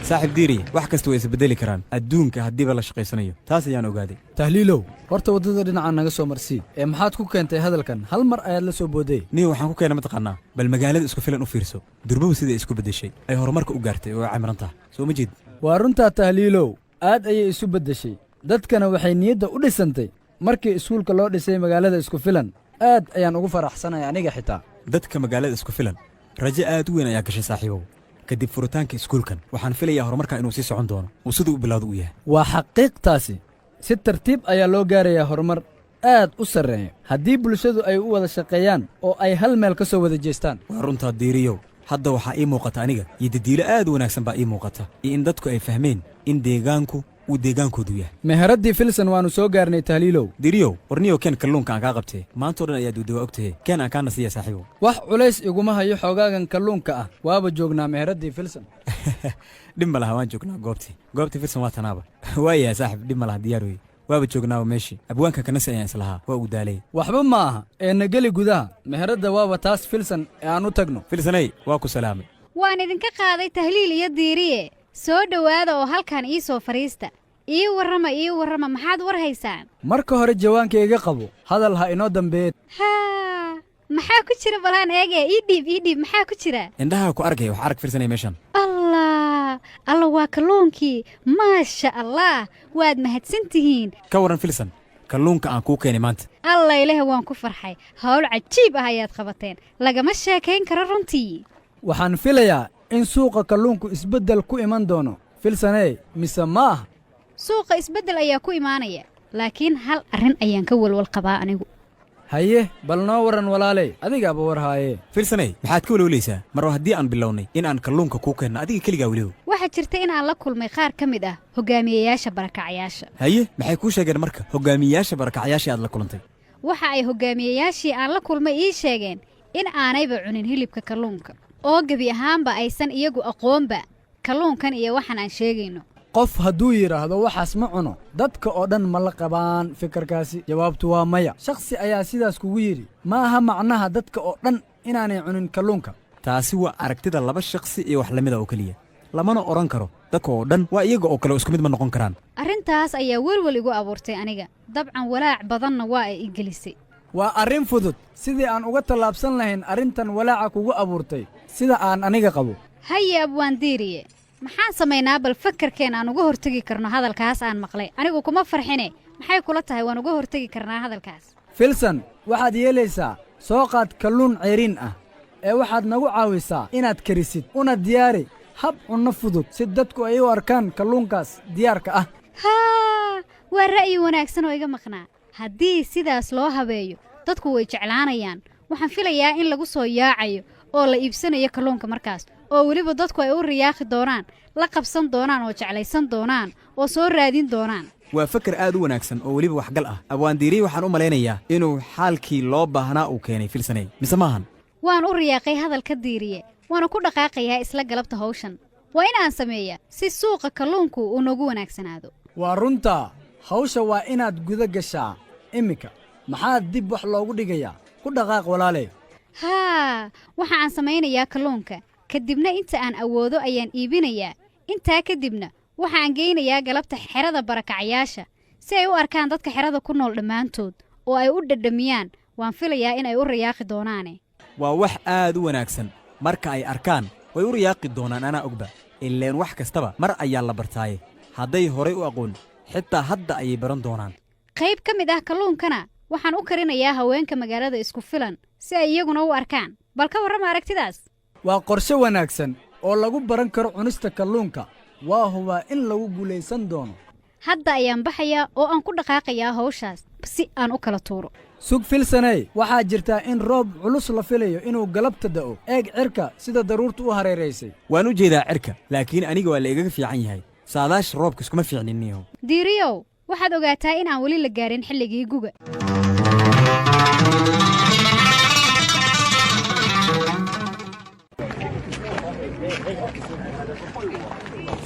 saaxiib diiri wax kasta way isbedeli karaan adduunka haddii la shaqaysanayo taas ayaan ogaaday tahliilow horta wadada dhinaca naga soo marsii ee maxaad ku keentay hadalkan hal mar ayaad la soo booday niyo waxaan ku keenay mataqaanaa bal magaalada isku filan u fiirso durbabu sida isku bedeshay ay horumarka u gaartay oo cimran tahay soo ma jeed waa runtaa tahliilow aad ayay isu bedeshay dadkana waxay niyadda u dhisantay markii iskuulka loo dhisay magaalada isku filan aad ayaan ugu faraxsanahay aniga xitaa dadka magaalada isku filan rajo aad u weyn ayaa gashay saaxiibow kadib furitaanka iskuulkan waxaan filayaa horumarka inuu sii socon doono uu siduu u bilowdo u yahay waa xaqiiqtaasi si tartiib ayaa loo gaarayaa horumar aad u sarreeya haddii bulshadu ay u wada shaqeeyaan oo ay hal meel ka soo wada jeestaan waa runtaa diiriyow hadda waxaa ii muuqata aniga iyo dadiilo aad u wanaagsan baa ii muuqata iyo in dadku ay fahmeen in deegaanku uu deegaankoodu yahay meheraddii filsan waannu soo gaarnay tahliilow diiriyow warniyow keen kalluunka aan kaa qabtee maantao dhan ayaad udawa og tahay keen aan kaa nasiya saaxiibow wax culays iguma hayo xoogaagan kalluunka ah waaba joognaa meheraddii filsan dhib ma laha waan joognaa goobtii filsan waa tanaaba waayahay saaxiib dhib ma laha diyaar weye waaba joognaaba meeshii abwaanka kanasi ayaan islahaa waa uu daalay waxba ma aha ee na geli gudaha meheradda waaba taas filsan ee aan u tagno filsanay waa ku salaamay waan idinka qaaday tahliil iyo diiriye soo dhowaada oo halkan ii soo fadhiista ii warrama maxaad war haysaan marka hore jawaanka iga qabo hadal ha inoo dambeed haa maxaa ku jira balaan eege ii dhiib maxaa ku jira indhaha ku arkay wax arag filsanay meeshan alla waa kalluunkii maasha allah waad mahadsan tihiin ka warran filsan kalluunka aan kuu keenay maanta alla ilaah waan ku farxay hawl cajiib ah ayaad qabateen lagama sheekayn karo runtii waxaan filayaa in suuqa kalluunku isbeddel ku iman doono filsaney mise ma ah suuqa isbeddel ayaa ku imaanaya laakiin hal arrin ayaan ka walwal qabaa anigu haye bal noo warran walaaley adigaaba war haayee filsaney maxaad ka walowlaysaa marwa haddii aan bilownay in aan kalluunka kuu keenno adiga keligaa weliba waxaa jirta in aan la kulmay qaar ka mid ah hoggaamiyeyaasha barakacayaasha haye maxay kuu sheegeen marka hoggaamiyeyaasha barakacayaashii aad la kulantay waxa ay hoggaamiyeyaashii aan la kulmay ii sheegeen in aanayba cunin hilibka kalluunka oo gebi ahaanba aysan iyagu aqoonba kalluunkan iyo waxaan aan sheegayno qof hadduu yidhaahdo waxaas ma cuno dadka oo dhan ma la qabaan fikirkaasi jawaabtu waa maya shakhsi ayaa sidaas kugu yidhi ma aha macnaha dadka oo dhan inaanay cunin kalluunka taasi waa aragtida laba shakhsi iyo wax lamida oo keliya lamana odhan karo dadka oo dhan waa iyaga oo kale isku mid ma noqon karaan arrintaas ayaa welwel igu abuurtay aniga dabcan walaac badanna waa ay i gelisay waa arrin fudud sidii aan uga tallaabsan lahayn arrintan walaaca kugu abuurtay sida aan aniga qabo haye abwaan diiriye maxaan samaynaa bal fakarkeen aan uga hortegi karno hadalkaas aan maqlay anigu kuma farxine maxay kula tahay waan uga hortegi karnaa hadalkaas filsan waxaad yeelaysaa soo qaad kalluun ceyriin ah ee waxaad nagu caawisaa inaad karisid una diyaari hab cunno fudud si dadku ay u arkaan kalluunkaas diyaarka ah haa waa ra'yi wanaagsan oo iga maqnaa haddii sidaas loo habeeyo dadku way jeclaanayaan waxaan filayaa in lagu soo yaacayo oo la iibsanayo kalluunka markaas oo weliba dadku ay u riyaaqi doonaan la qabsan doonaan oo jeclaysan doonaan oo soo raadin doonaan waa fakar aad u wanaagsan oo weliba waxgal ah abwaandiiriye waxaan u malaynayaa inuu xaalkii loo baahnaa uu keenay filsanay mise maahan waan u riyaaqay hadalka diiriye waana ku dhaqaaqayaa isla galabta hawshan waa inaan sameeyaa si suuqa kalluunku uu noogu wanaagsanaado waa runtaa hawsha waa inaad guda gashaa iminka maxaa dib wax loogu dhigayaa ku dhaqaaq walaaley haa waxa aan samaynayaa kalluunka kadibna inta aan awoodo ayaan iibinayaa intaa kadibna waxa aan geynayaa galabta xerada barakacayaasha si ay u arkaan dadka xerada ku nool dhammaantood oo ay u dhadhamiyaan waan filayaa in ay u riyaaqi doonaane waa wax aad u wanaagsan marka ay arkaan way u riyaaqi doonaan anaa ogba ileen wax kastaba mar ayaa la bartaaye hadday horay u aqoon xitaa hadda ayay baran doonaan qayb ka mid ah kalluunkana waxaan u karinayaa haweenka magaalada isku filan si ay iyaguna u arkaan bal ka warrama aragtidaas waa qorshe wanaagsan oo lagu baran karo cunista kalluunka waa hubaa in lagu guulaysan doono hadda ayaan baxayaa oo aan ku dhaqaaqayaa hawshaas si aan u kala tuuro sug filsaney waxaa jirtaa in roob culus la filayo inuu galabta da'o eeg cirka sida daruurtu u hareeraysay waan u jeedaa cirka laakiin aniga waa la igaga fiican yahay saadaasha roobka iskuma fiicniniyow diiriyow waxaad ogaataa in aan weli la gaarin xilligii guga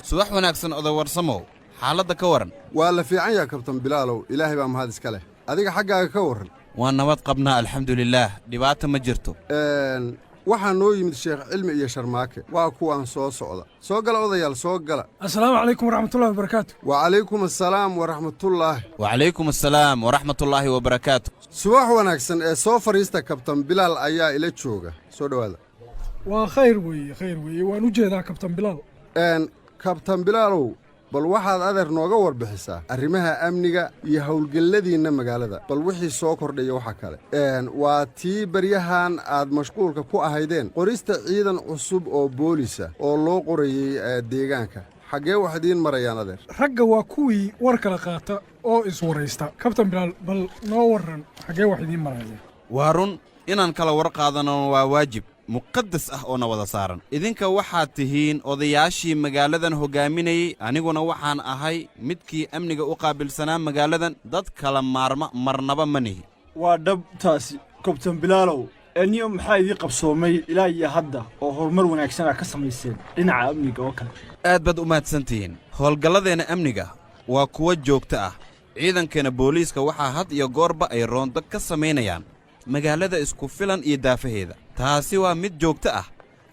subax wanaagsan oday warsamow xaaladda ka waran waa la fiican yaha kabtan bilaalow ilaahay baa mahad iska leh adiga xaggaaga ka warran waa nabad qabnaa alxamdulilaah dhibaata ma jirto waxaa noo yimid sheekh cilmi iyo sharmaake waa kuwaan soo socda soo gala odayaal soo gala assalaamu calaykum waraxmatullahi wabarakaatu wacalaykum assalaam waraxmatullaahi wacalaykum assalaam waraxmatullaahi wabarakaatu subax wanaagsan ee soo fadhiista kabtan bilaal ayaa ila jooga soo dhowaada waa khayr weeye waan u jeedaa kabtan bilaal kabtan bilaalow bal waxaad adeer nooga warbixisaa arrimaha amniga iyo howlgelladiinna magaalada bal wixii soo kordhaya waxa kale waa tii baryahan aad mashquulka ku ahaydeen qorista ciidan cusub oo boolisa oo loo qorayey deegaanka xaggee wax idiin marayaan adeer ragga waa kuwii war kala qaata oo iswaraysta kabtan bilaal bal noo warran xaggee wax idiin maraya waa run inaan kala war qaadano waa waajib muqaddas ah oo na wada saaran idinka waxaad tihiin odayaashii magaaladan hoggaaminayey aniguna waxaan ahay midkii amniga u qaabilsanaa magaaladan dad kala maarma marnaba ma nihi waa dhab taasi kabtan bilaalow eniyo maxaa idii qabsoomay ilaa iyo hadda oo horumar wanaagsanaa ka samayseen dhinaca amniga oo kale aad baad u mahadsantihiin howlgalladeenna amniga waa kuwa joogto ah ciidankeenna booliiska waxaa had iyo goorba ay roondo ka samaynayaan magaalada isku filan iyo daafaheeda taasi waa mid joogto ah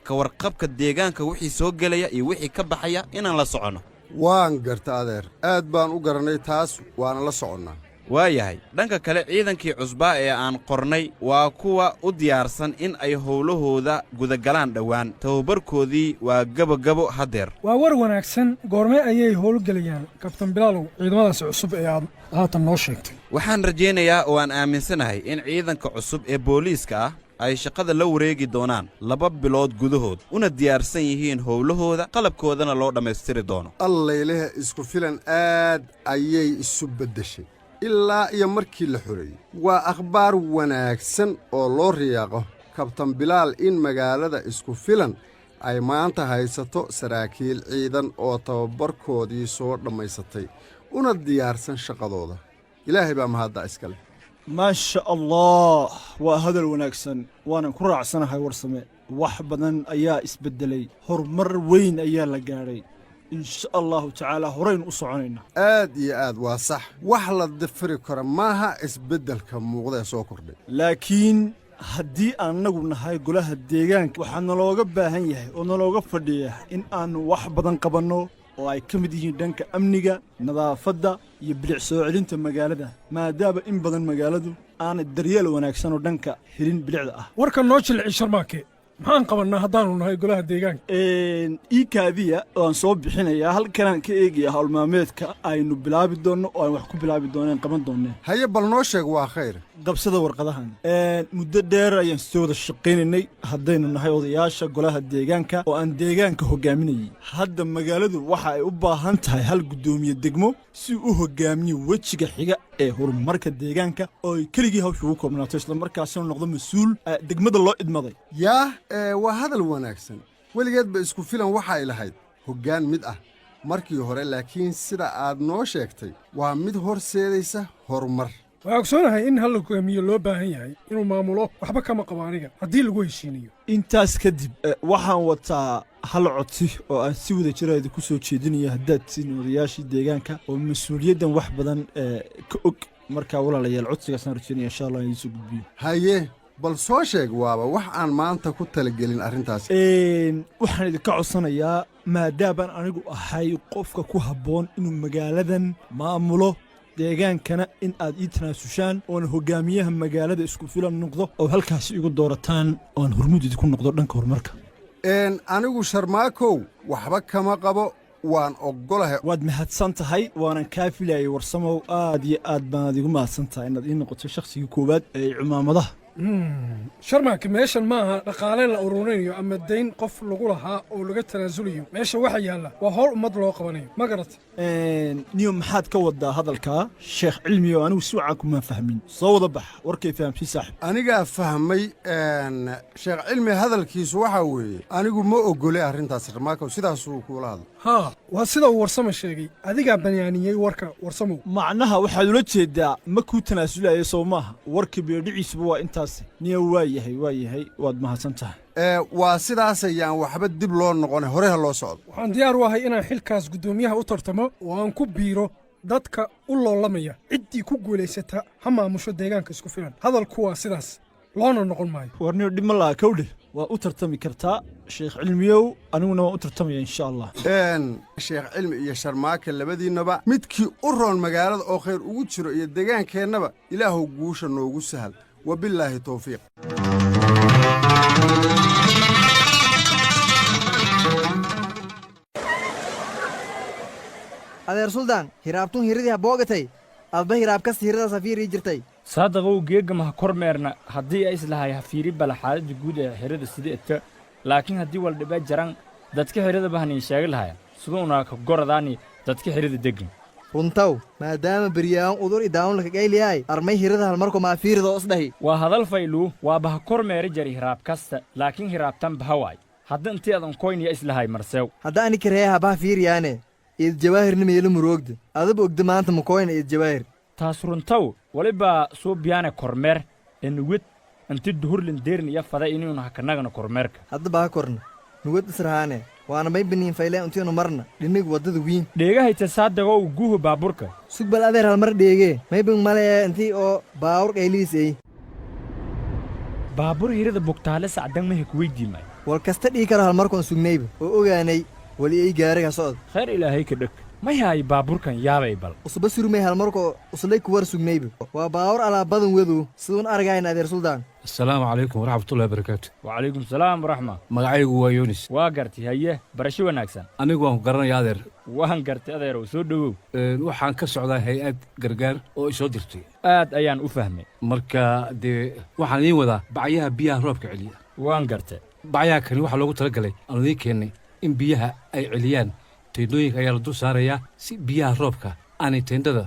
ka warqabka deegaanka wixii soo gelaya iyo wixii ka baxaya inaan la soconno waan garta adeer aad baan u garannay taas waana la soconnaa waa yahay dhanka kale ciidankii cusbaa ee aan qornay waa kuwa u diyaarsan in ay howlahooda gudagalaan dhowaan tababarkoodii waa gabogabo haddeer waa war wanaagsan goormee ayay howlgelayaan kabtan bilaalow ciidamadaasi cusub ee aad haatan noo sheegtay waxaan rajaynayaa oo aan aaminsanahay in ciidanka cusub ee booliiska ah ay shaqada la wareegi doonaan 2 bilood gudahood una diyaarsan yihiin howlahooda qalabkoodana loo dhammaystiri doono allaylehe isku filan aad ayay isu beddeshay ilaa iyo markii la xoreeyey waa akhbaar wanaagsan oo loo riyaaqo kabtan bilaal in magaalada isku filan ay maanta haysato saraakiil ciidan oo tababarkoodii soo dhammaysatay una diyaarsan shaqadooda ilaahay baa mahadda iska leh maasha allah waa hadal wanaagsan waanan ku raacsanahay warsame wax badan ayaa isbeddelay horumar weyn ayaa la gaadhay insha allahu tacaala horaynu u soconaynaa aad iyo aad waa sax wax la difiri karo maaha isbeddelka muuqda ee soo kordhay laakiin haddii aannagu nahay golaha deegaanka waxaa nalooga baahan yahay oo nalooga fadhiya in aannu wax badan qabanno oo ay ka mid yihiin dhanka amniga nadaafadda iyo bilic soo celinta magaalada maadaama in badan magaaladu aanay daryeel wanaagsan oo dhanka helin bilicda ah warka noo jilci sharmaake maxaan qabannaa haddaannu nahay golaha deegaanka iikaadiya waan soo bixinayaa halkanaan ka eegaya howlmaameedka aynu bilaabi doonno oo aan wax ku bilaabi dooneen qaban doonneen haye bal noo sheeg waa khayr qabsada warqadahan muddo dheer ayaan soo wada shaqaynaynay haddaynu nahay odayaasha golaha deegaanka oo aan deegaanka hoggaaminayay hadda magaaladu waxa ay u baahan tahay hal guddoomiye degmo si u hoggaamiyo wejiga xiga ee horumarka deegaanka oo ay keligii hawsha ugu koobnaato islamarkaasina noqdo mas-uul degmada loo idmaday yaah waa hadal wanaagsan weligeedba isku filan waxay lahayd hoggaan mid ah markii hore laakiin sida aad noo sheegtay waa mid horseedaysa horumar waxaa ogsoonahay in hal hoggaamiye loo baahan yahay inuu maamulo waxba kama qabo aniga haddii lagu heshiinayo intaas kadib waxaan wataa hal codsi oo aan si wada jiraeda ku soo jeedinayo haddaad siin odayaashii deegaanka oo mas-uuliyaddan wax badan ka og markaa walaalayaal codsigaasaan rajaynaya insha allah idiin soo gudbiyo haye bal soo sheeg waaba wax aan maanta ku talagelin arrintaas waxaan idinka codsanayaa maadaabaan anigu ahay qofka ku habboon inuu magaaladan maamulo deegaankana in aad ii tanaasushaan oona hoggaamiyaha magaalada isku filan noqdo oo halkaasi igu doorataan oan hormuud idinku noqdo dhanka horumarka anigu sharmaakow waxba kama qabo waan oggolahay waad mahadsan tahay waanan kaa filayay warsamow aad iyo aad baanaad igu mahadsan tahay inaad ii noqoto shakhsigii koowaad ee cumaamadaha sharmaake meeshan maaha dhaqaale la ururinayo ama dayn qof lagu lahaa oo laga tanaasulayo meesha waxa yaalla waa howl ummad loo qabanayo ma garata niyo maxaad ka waddaa hadalkaa sheekh cilmi oo anigu si wacan kuma fahmin soo wada bax warkay fahamsii saaxib anigaa fahmay sheekh cilmi hadalkiisu waxaa weeye anigu ma oggolay arrintaas sharmaakow sidaasuu kuula hadla haa waa sida uu warsamo sheegay adigaa banyaaniyey warka warsamow macnaha waxaad ula jeeddaa ma kuu tanaasulaya soo maaha warka beedhiciisuba waa intaas niyo waa yahay waad mahadsan tahay waa sidaas ayaan waxba dib loo noqonay hore ha loo socdo waxaan diyaar u ahay inaan xilkaas guddoomiyaha u tartamo oo aan ku biiro dadka u loolamaya ciddii ku guulaysata ha maamusho deegaanka isku filan hadalku waa sidaas loona noqon maayo warniyo dhib ma laha kowdhe waa u tartami kartaa sheekh cilmiyow aniguna waan u tartamaya insha allah sheekh cilmi iyo sharmaake labadiinnaba midkii u roon magaalada oo khayr ugu jiro iyo degaankeennaba ilaahuw guusha noogu sahal wabillaahi tawfiiq adeer suldaan hiraabtun hiridii ha boogatay adba hiraab kasta hiradaas ha fiirii jirtay saadaqow geegama ha kormeerna haddii ay islahay ha fiiri bala xaaladda guud ee xirada sida eta laakiin haddii waldhibaa jaran dadka xiradaba hanin sheegi lahaya siduuna ka goradaani dadka xirada deggan runtaw maadaama beryaan udur idaawun laka gayliyahay armay hirada halmarku maa fiiridoo isdhahi waa hadal fayluu waaba ha kormeeri jari hiraab kasta laakiin hiraabtan bahawaay hadda intii adan koyniya islahay marseew hadda ani kareeya habaha fiiriyaane iid jawaahirnima ila muroogda adaba ogda maanta makoyna iid jawaahir taas runtaw walibaa soo biyaane kormeer ee nuwad inti duhurlin deerin iyo faday inuuna hakanagana kormeerka haddaba ha korna nuwad israhaane waana may baniin fayleen intiinu marna dhinnig waddada wiin dheegahayta saadagow guuha baaburka sugbal adeer halmar dheegee maybing malee intii oo baawur qayliis ey baabur hirada bugtaale sacdan maha kuweydiimay wal kasta dhii karo halmarkoon sugnayba oo ogaanay weli ay gaariga socod khayr ilaahay ka dheg ma yahay baaburkan yaabay bal usba surmay halmarkoo uslay kuwar sugnayba waa baawur alaabadan wedow siduun argayna adeer suldaan asalaamu calaykum waraxmatullahi barakaatu wacalaykum salaam waraxma magacaygu waa yunis waa gartay haye barasho wanaagsan anigu waan ku garanaya adeer waan gartay adeerow soo dhowow waxaan ka socdaa hay-ad gargaar oo isoo dirtay aad ayaan u fahmay marka dee waxaan idiin wadaa bacyaha biyaha roobka celiya waan gartay bacyaha kani waxaa loogu talagalay aan idiin keennay in biyaha ay celiyaan teendhooyinka ayaa la dul saarayaa si biyaha roobka aanay teendhada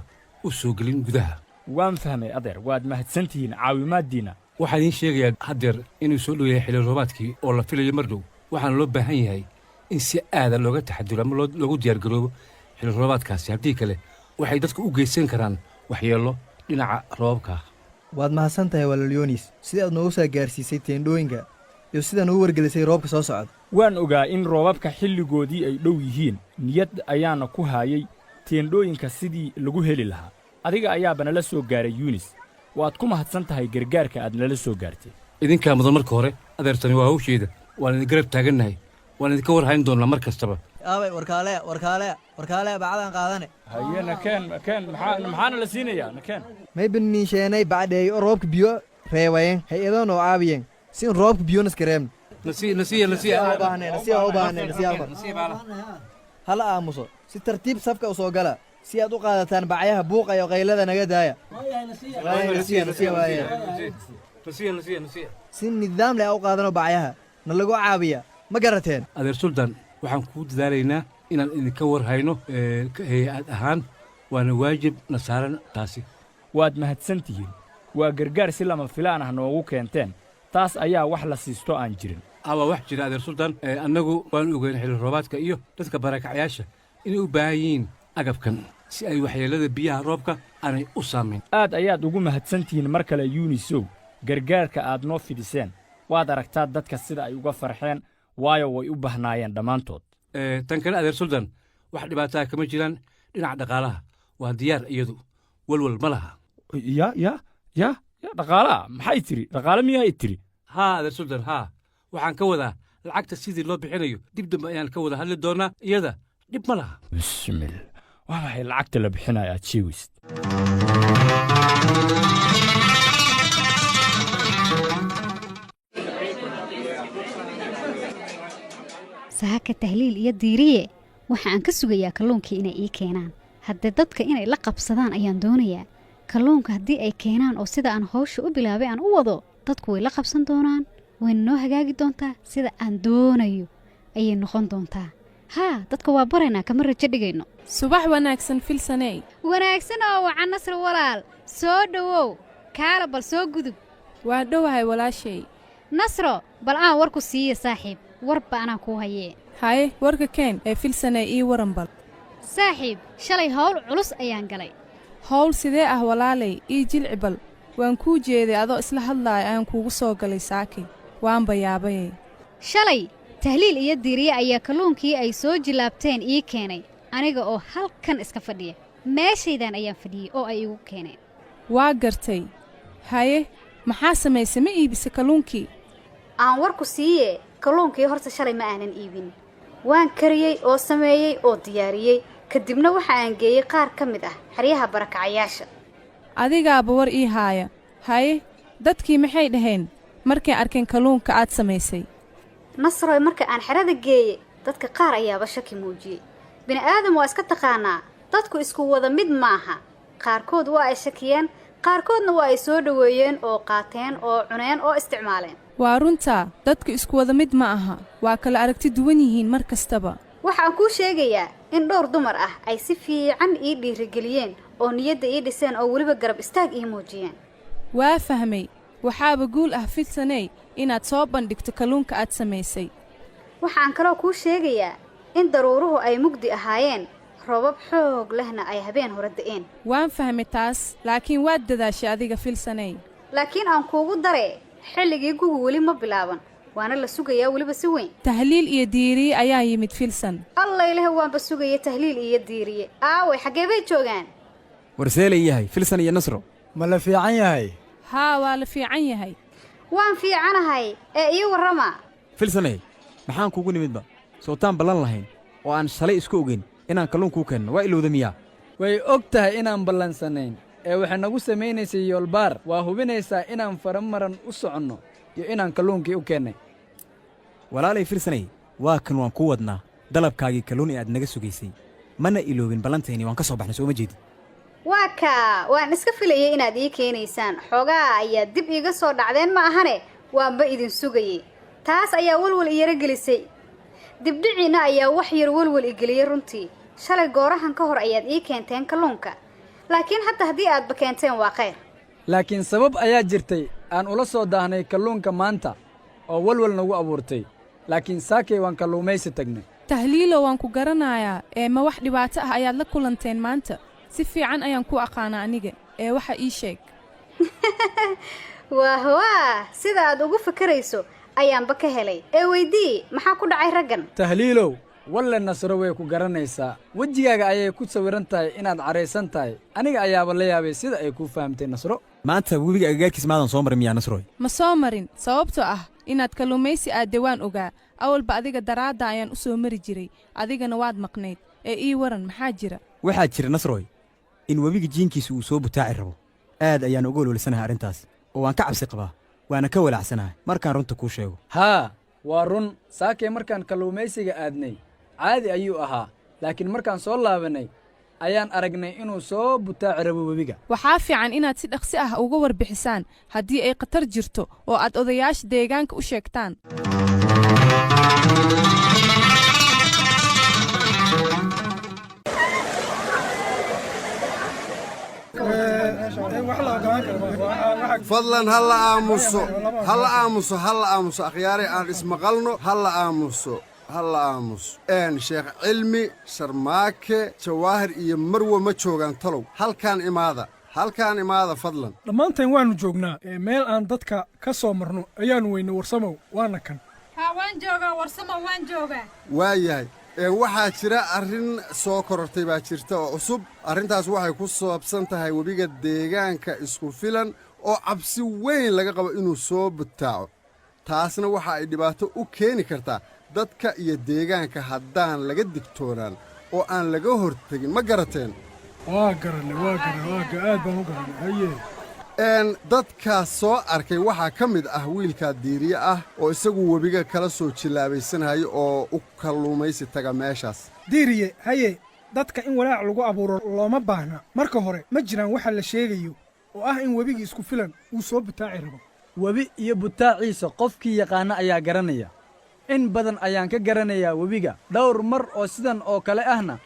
u soo gelin gudaha waan fahmay adeer waad mahadsantihiin caawimaaddiinna waxaan idiin sheegayaa haddeer inuu soo dhow yahay xilli roobaadkii oo la filayo mar dhow waxaana loo baahan yahay in si aada looga taxaduro ama loogu diyaargaroobo xilli roobaadkaasi haddii kale waxay dadku u geysan karaan waxyeello dhinaca roobabka waad mahadsan tahay walaalyonis sidii aad noogu saa gaarsiisay teendhooyinka iyo sidaa noogu wargelisay roobka soo socda waan ogaa in roobabka xilligoodii ay dhow yihiin niyad ayaana ku haayay teendhooyinka sidii lagu heli lahaa adiga ayaaba nala soo gaaray yunis waad ku mahadsan tahay gargaarka aad nala soo gaartay idinkaa mudan marka hore adeertani waa hawsheeda waan idin garab taagannahay waan idinka war hayn doonnaa mar kastaba aabay warkaale bacdaan qaadane haye nakeen maxaana la siinayaa nakeen may baniisheenay bacdheey oo roobka biyo reebayeen hay-adoon oo caabiyeen si in roobka biyonas kareemn hala aamuso si tartiib safka u soo gala si aad u qaadataan bacyaha buuqa iyo qaylada naga daaya si nidaam leh a u qaadano bacyaha na lagu caabiya ma garateen adeer suldaan waxaan kuu dadaalaynaa inaan idinka war hayno hay-ad ahaan waana waajib na saaran taasi waad mahadsan tihiin waa gargaar si lama filaan ah noogu keenteen taas ayaa wax la siisto aan jirin waa wax jira adeer suldaan annagu waan ogeyn xilli roobaadka iyo dadka barakacyaasha inay u baahan yihiin agabkan si ay waxyeellada biyaha roobka aanay u saamayn aad ayaad ugu mahadsan tihiin mar kale yuunisow gargaarka aad noo fidhiseen waad aragtaa dadka sida ay uga farxeen waayo way u bahnaayeen dhammaantood tan kale adeer suldaan wax dhibaataa kama jiraan dhinaca dhaqaalaha waa diyaar iyadu walwal ma laha ya dhaqaalaha maxay tidhi dhaqaale miyaa tidhi haa adeer suldaan haa waxaan ka wadaa lacagta sidii loo bixinayo dib dambe ayaan ka wada hadli doonnaa iyada dhib ma laha bismil waa maxay lacagta la bixinaya aad sheegaysid saaka tahliil iyo diiriye waxa aan ka sugayaa kalluunkii inay ii keenaan haddee dadka inay la qabsadaan ayaan doonayaa kalluunka haddii ay keenaan oo sida aan hawsha u bilaabay aan u wado dadku way la qabsan doonaan wayna noo hagaagi doontaa sida aan doonayo ayay noqon doontaa haa dadka waa baraynaa kama rajo dhigayno subax wanaagsan filsaney wanaagsan oo wacan nasri walaal soo dhowow kaala bal soo gudub waa dhowahay walaashay nasro bal aan warku siiya saaxiib warba anaa kuu hayee haye warka keen ee filsaney ii waran bal saaxiib shalay hawl culus ayaan galay hawl sidee ah walaalay ii jilci bal waan kuu jeeday adoo isla hadlaaya ayaan kuugu soo galay saakay waanba yaabayay shalay tahliil iyo diiriye ayaa kalluunkii ay soo jilaabteen ii keenay aniga oo halkan iska fadhiya meeshaydan ayaan fadhiyey oo ay igu keeneen waa gartay haye maxaa samaysay ma iibisa kalluunkii aan warku siiye kalluunkii horta shalay ma aanan iibin waan kariyey oo sameeyey oo diyaariyey kadibna waxa aan geeyey qaar ka mid ah xeryaha barakacayaasha adigaaba war ii haaya haye dadkii maxay dhaheen markay arkeen kalluunka aad samaysay nasroy marka aan xerada geeyey dadka qaar ayaaba shaki muujiyey bini'aadam waa iska taqaanaa dadku isku wada mid maaha qaarkood waa ay shakiyeen qaarkoodna waa ay soo dhoweeyeen oo qaateen oo cuneen oo isticmaaleen waa runtaa dadku isku wada mid ma aha waa kala aragti duwan yihiin mar kastaba waxaan kuu sheegayaa in dhowr dumar ah ay si fiican ii dhiirigeliyeen oo niyadda ii dhiseen oo weliba garab istaag ii muujiyeen waa fahmay waxaaba guul ah filsaney inaad soo bandhigto kalluunka aad samaysay waxaan kaloo kuu sheegayaa in daruuruhu ay mugdi ahaayeen roobab xoog lehna ay habeen hore da'een waan fahmay taas laakiin waad dadaashay adiga filsaney laakiin aan kuugu daree xilligii gugu weli ma bilaaban waana la sugayaa weliba si weyn tahliil iyo diiriye ayaa yimid filsan alla ilaah waanba sugaya tahliil iyo diiriye aaway xaggee bay joogaan warseelay yahay filsan iyo nasro ma la fiican yahay haa waa la fiican yahay waan fiicanahay ee ii warrama filsanay maxaan kuugu nimidba sootaan ballan lahayn oo aan shalay isku ogeyn inaan kalluun kuu keenno waa ilowda miyaa way og tahay inaan ballansanayn ee waxay nagu samaynaysay yoolbaar waa hubinaysaa inaan faramaran u soconno iyo inaan kalluunkii u keennay walaalay filsanay waa kan waan kuu wadnaa dalabkaagii kalluun ee aad naga sugaysay mana iloobin ballantaynii waan ka soo baxnay sooma jeedid waa kaa waan iska filayay inaad ii keenaysaan xoogaa ayaa dib iiga soo dhacdeen ma ahane waanba idin sugayey taas ayaa walwal iyara gelisay dibdhiciinna ayaa wax yar walwal igeliyey runtii shalay goorahan ka hor ayaad ii keenteen kalluunka laakiin hadda haddii aadba keenteen waa khayr laakiin sabab ayaa jirtay aan ula soo daahnay kalluunka maanta oo walwal nagu abuurtay laakiin saakay waan kalluumaysi tagnay tahliilo waan ku garanayaa ee ma wax dhibaato ah ayaad la kulanteen maanta si fiican ayaan ku aqaana aniga ee waxa ii sheeg waa sida aad ugu fakarayso ayaanba ka helay ee weydii maxaa ku dhacay raggan tahliilow walle nasro way ku garanaysaa wejigaaga ayay ku sawiran tahay inaad caraysan tahay aniga ayaaba la yaabay sida ay kuu fahamtay nasro maanta webiga agagaarkiis maadan soo marin miyaa nasroy ma soo marin sababtoo ah inaad kalluumaysi aadde waan ogaa awalba adiga daraadda ayaan u soo mari jiray adigana waad maqnayd ee ii waran maxaa jira waxaa jira nasroy in webiga jiinkiisa uu soo butaaci rabo aad ayaan uga ololsanahay arrintaas oo waan ka cabsi qabaa waana ka walaacsanahay markaan runta kuu sheego haa waa run saakay markaan kalluumaysiga aadnay caadi ayuu ahaa laakiin markaan soo laabannay ayaan aragnay inuu soo butaaci rabo webiga waxaa fiican inaad si dhaqsi ah uga warbixisaan haddii ay khatar jirto oo aad odayaasha deegaanka u sheegtaan fadlan ha la aamuso ha la aamuso ha la aamuso akhyaare aan ismaqalno ha la aamuso ha la aamuso sheekh cilmi sharmaake jawaahir iyo marwe ma joogaan talow halkaan imaada fadlan dhammaanteen waannu joognaa meel aan dadka ka soo marno ayaannu weynay warsamow waana kan waan joogaa warsamow waan joogaa waa yahay waxaa jira arrin soo korortay baa jirta oo cusub arrintaas waxay ku saabsan tahay webiga deegaanka isku filan oo cabsi weyn laga qabo inuu soo butaaco taasna waxa ay dhibaato u keeni kartaa dadka iyo deegaanka haddaan laga digtoonaan oo aan laga hortegin ma garateen waa garanay aad baan u garanay haye dadkaas soo arkay waxaa ka mid ah wiilkaa diiriye ah oo isagu webiga kala soo jillaabaysanayo oo u kalluumaysi taga meeshaas diiriye haye dadka in walaac lagu abuuro looma baahna marka hore ma jiraan waxa la sheegayo oo ah in webigii isku filan uu soo butaaci rabo webi iyo butaaciisa qofkii yaqaana ayaa garanaya in badan ayaan ka garanayaa webiga dhowr mar oo sidan oo kale ahna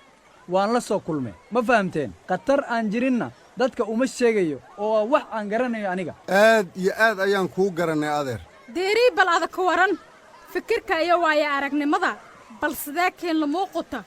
waan la soo kulmay ma fahamteen khatar aan jirinna dadka uma sheegayo oo wax aan garanayo aniga aad iyo aad ayaan kuu garannay adeer diirii bal adag waran fikirka iyo waaya aragnimada bal sidee keenla muuquta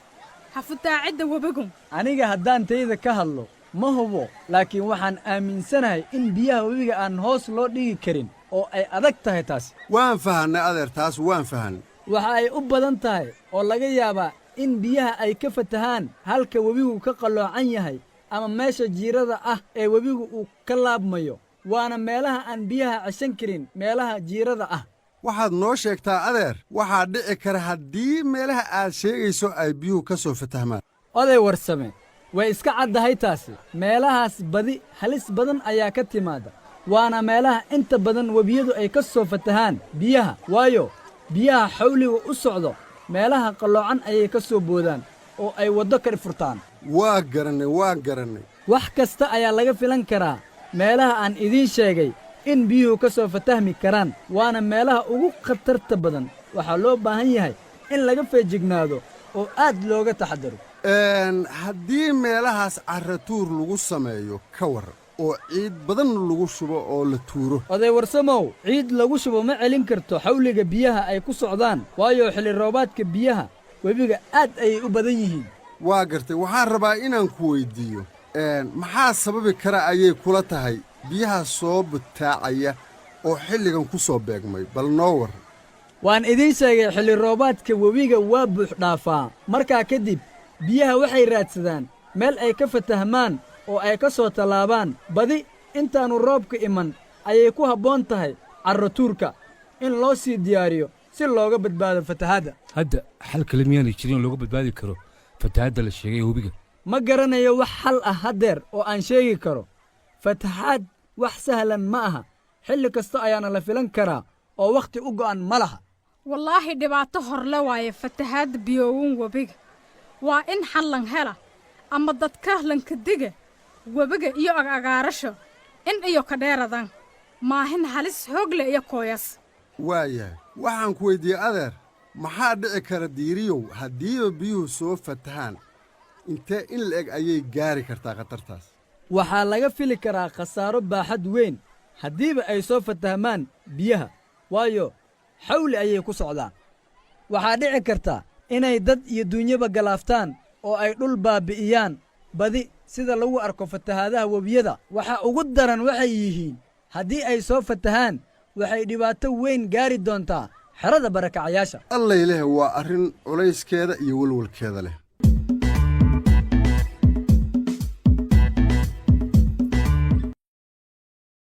ha futaacidda webigu aniga haddaan tayda ka hadlo ma hubo laakiin waxaan aaminsanahay in biyaha webiga aan hoos loo dhigi karin oo ay adag tahay taas waan fahannay adeer taas waan fahannay waxa ay u badan tahay oo laga yaabaa in biyaha ay ka fatahaan halka webigu ka qalloocan yahay ama meesha jiirada ah ee webigu uu ka laabmayo waana meelaha aan biyaha ceshan karin meelaha jiirada ah waxaad noo sheegtaa adeer waxaa dhici kara haddii meelaha aad sheegayso ay biyuhu ka soo fatahmaan oday warsame way iska caddahay taasi meelahaas badi halis badan ayaa ka timaadda waana meelaha inta badan webiyadu ay ka soo fatahaan biyaha waayo biyaha xawliga u socdo meelaha qalloocan ayay ka soo boodaan oo ay waddo ka furtaan waa garannay wax kasta ayaa laga filan karaa meelaha aan idiin sheegay in biyuhu ka soo fatahmi karaan waana meelaha ugu khatarta badan waxaa loo baahan yahay in laga feejignaado oo aad looga taxadaro haddii meelahaas carratuur lagu sameeyo ka warran oo ciid badan lagu shubo oo la tuuro oday warsamow ciid lagu shubo ma celin karto xawliga biyaha ay ku socdaan waayo xilli roobaadka biyaha webiga aad ayay u badan yihiin waa gartay waxaan rabaa inaan ku weyddiiyo maxaa sababi kara ayay kula tahay biyaha soo butaacaya oo xilligan ku soo beegmay bal noo warran waan idiin sheegay xilli roobaadka webiga waa buux dhaafaa markaa kadib biyaha waxay raadsadaan meel ay ka fatahmaan oo ay ka soo tallaabaan badi intaannu roobka iman ayay ku habboon tahay carratuurka in loo sii diyaariyo si looga badbaado fatahaadda hadda xal kale miyaanay jirin looga badbaadi karo fatahaadda la sheegay webiga ma garanayo wax xal ah haddeer oo aan sheegi karo fatahaad wax sahlan ma aha xilli kasta ayaana la filan karaa oo wakhti u go'an ma laha wallaahi dhibaato horle waaye fatahaadda biyoowun webiga waa in xallan hela ama dadka lanka diga webiga iyo agaarasho in iyo ka dheeradan maahin halis hoogle iyo kooyas waayahay waxaan ku weyddiiyey adeer maxaa dhici kara diiriyow haddiiba biyuhu soo fatahaan intee in la'eg ayay gaari kartaa khatartaas waxaa laga fili karaa khasaaro baaxad weyn haddiiba ay soo fatahmaan biyaha waayo xawli ayay ku socdaan waxaa dhici karta inay dad iyo duunyaba galaaftaan oo ay dhul baabbi'iyaan badi sida lagu arko fatahaadaha webiyada waxaa ugu daran waxay yihiin haddii ay soo fatahaan waxay dhibaato weyn gaari doontaa xerada barakacayaasha allayleh waa arrin culayskeeda iyo welwalkeeda leh